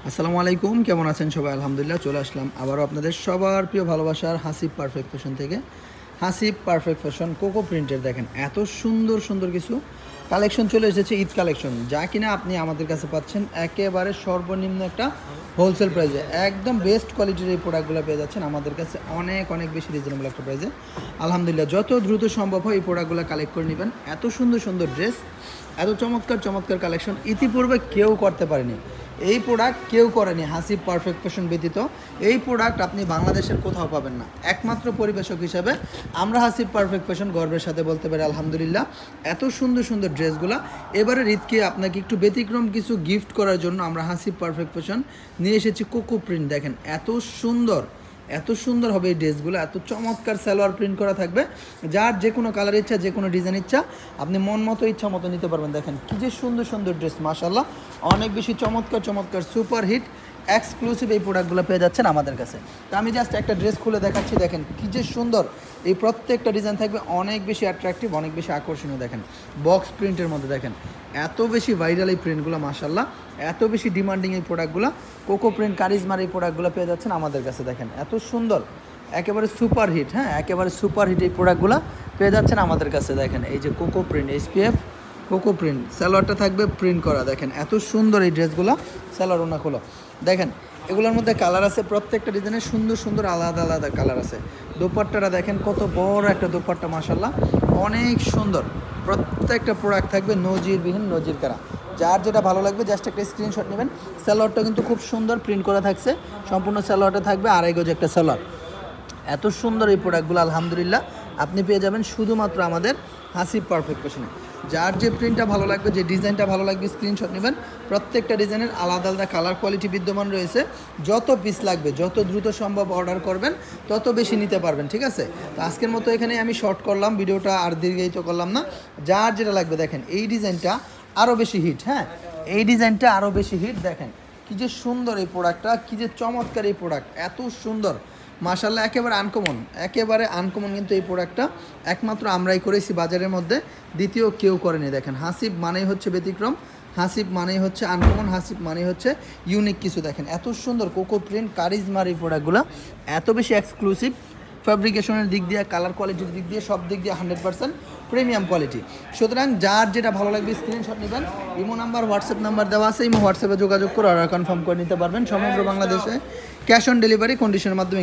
আসসালামু আলাইকুম, কেমন আছেন সবাই? আলহামদুলিল্লাহ, চলে আসলাম আবারও আপনাদের সবার প্রিয় ভালোবাসার হাসিব পারফেক্ট ফ্যাশন থেকে। হাসিব পারফেক্ট ফ্যাশন কোকো প্রিন্টের দেখেন এত সুন্দর সুন্দর কিছু কালেকশন চলে এসেছে, ঈদ কালেকশন, যা কিনা আপনি আমাদের কাছে পাচ্ছেন একেবারে সর্বনিম্ন একটা হোলসেল প্রাইসে। একদম বেস্ট কোয়ালিটির এই প্রোডাক্টগুলো পেয়ে যাচ্ছেন আমাদের কাছে অনেক অনেক বেশি রিজনেবল একটা প্রাইসে। আলহামদুলিল্লাহ, যত দ্রুত সম্ভব হয় এই প্রোডাক্টগুলো কালেক্ট করে নেবেন। এত সুন্দর সুন্দর ড্রেস, এত চমৎকার চমৎকার কালেকশন ইতিপূর্বে কেউ করতে পারেনি। এই প্রোডাক্ট কেউ করেনি হাসিব পারফেক্ট ফ্যাশন ব্যতীত। এই প্রোডাক্ট আপনি বাংলাদেশের কোথাও পাবেন না। একমাত্র পরিবেশক হিসাবে আমরা হাসিব পারফেক্ট ফ্যাশন গর্বের সাথে বলতে পারি আলহামদুলিল্লাহ। এত সুন্দর সুন্দর ড্রেসগুলো এবারে ঈদকে আপনাকে একটু ব্যতিক্রম কিছু গিফট করার জন্য আমরা হাসিব পারফেক্ট ফ্যাশন নিয়ে এসেছি কোকো প্রিন্ট। দেখেন এত সুন্দর, এত সুন্দর হবে এই ড্রেসগুলো, এত চমৎকার সালোয়ার প্রিন্ট করা থাকবে। যার যে কোনো কালার ইচ্ছা, যে কোনো ডিজাইন ইচ্ছা, আপনি মন মতো ইচ্ছা মতো নিতে পারবেন। দেখেন কী যে সুন্দর সুন্দর ড্রেস, মাশাআল্লাহ, অনেক বেশি চমৎকার চমৎকার সুপার হিট এক্সক্লুসিভ এই প্রোডাক্টগুলো পেয়ে যাচ্ছেন আমাদের কাছে। তো আমি জাস্ট একটা ড্রেস খুলে দেখাচ্ছি, দেখেন কী যে সুন্দর। এই প্রত্যেকটা ডিজাইন থাকবে অনেক বেশি অ্যাট্রাকটিভ, অনেক বেশি আকর্ষণীয়। দেখেন বক্স প্রিন্টের মধ্যে, দেখেন এত বেশি ভাইরাল এই প্রিন্টগুলো, মাশাআল্লাহ, এত বেশি ডিমান্ডিং এই প্রোডাক্টগুলো। কোকো প্রিন্ট কারিজমার এই প্রোডাক্টগুলো পেয়ে যাচ্ছেন আমাদের কাছে। দেখেন এত সুন্দর, একেবারে সুপার হিট, হ্যাঁ একেবারে সুপার হিট এই প্রোডাক্টগুলো পেয়ে যাচ্ছেন আমাদের কাছে। দেখেন এই যে cocoa print SPF cocoa print, সালোয়ারটা থাকবে প্রিন্ট করা। দেখেন এত সুন্দর এই ড্রেসগুলো, সালোয়ার ওনা খোলো। দেখেন এগুলোর মধ্যে কালার আছে, প্রত্যেকটা ডিজাইনের সুন্দর সুন্দর আলাদা আলাদা কালার আছে। দোপাট্টাটা দেখেন কত বড় একটা দোপাট্টা, মাশাআল্লাহ, অনেক সুন্দর। প্রত্যেকটা প্রোডাক্ট থাকবে নজিরবিহীন, নজির করা। যার যেটা ভালো লাগবে জাস্ট একটা স্ক্রিনশট নেবেন। সালোয়ারটা কিন্তু খুব সুন্দর প্রিন্ট করা থাকছে, সম্পূর্ণ সালোয়ারটা থাকবে আড়াই গজ একটা সালোয়ার। এত সুন্দর এই প্রোডাক্টগুলো আলহামদুলিল্লাহ আপনি পেয়ে যাবেন শুধুমাত্র আমাদের হাসিব পারফেক্ট ফ্যাশনে। যার যে প্রিন্টটা ভালো লাগবে, যে ডিজাইনটা ভালো লাগবে, স্ক্রিনশট নেবেন। প্রত্যেকটা ডিজাইনের আলাদা আলাদা কালার কোয়ালিটি বিদ্যমান রয়েছে। যত পিস লাগবে যত দ্রুত সম্ভব অর্ডার করবেন, তত বেশি নিতে পারবেন, ঠিক আছে? তো আজকের মতো এখানে আমি শর্ট করলাম ভিডিওটা, আর দীর্ঘায়িত করলাম না। যার যেটা লাগবে, দেখেন এই ডিজাইনটা আরও বেশি হিট, হ্যাঁ এই ডিজাইনটা আরও বেশি হিট। দেখেন কী যে সুন্দর এই প্রোডাক্টটা, কী যে চমৎকার এই প্রোডাক্ট, এত সুন্দর, মাশাআল্লাহ, একেবারে আনকমন, একেবারে আনকমন। কিন্তু এই প্রোডাক্টটা একমাত্র আমরাই করেছি বাজারের মধ্যে, দ্বিতীয় কেউ করেনি। দেখেন হাসিব মানেই হচ্ছে ব্যতিক্রম, হাসিব মানেই হচ্ছে আনকমন, হাসিব মানেই হচ্ছে ইউনিক কিছু। দেখেন এত সুন্দর কোকো প্রিন্ট কারিজমার এই প্রোডাক্টগুলো এত বেশি এক্সক্লুসিভ, ফ্যাব্রিকেশনের দিক দিয়ে, কালার কোয়ালিটির দিক দিয়ে, সব দিক দিয়ে 100% প্রিমিয়াম কোয়ালিটি। সুতরাং যার যেটা ভালো লাগবে স্ক্রিনশট নেবেন। ইমো নাম্বার, হোয়াটসঅ্যাপ নাম্বার দেওয়া আছে, ইমো হোয়াটসঅ্যাপে যোগাযোগ করে অর্ডার কনফার্ম করে নিতে পারবেন। সমগ্র বাংলাদেশে ক্যাশ অন ডেলিভারি কন্ডিশনের মাধ্যমে।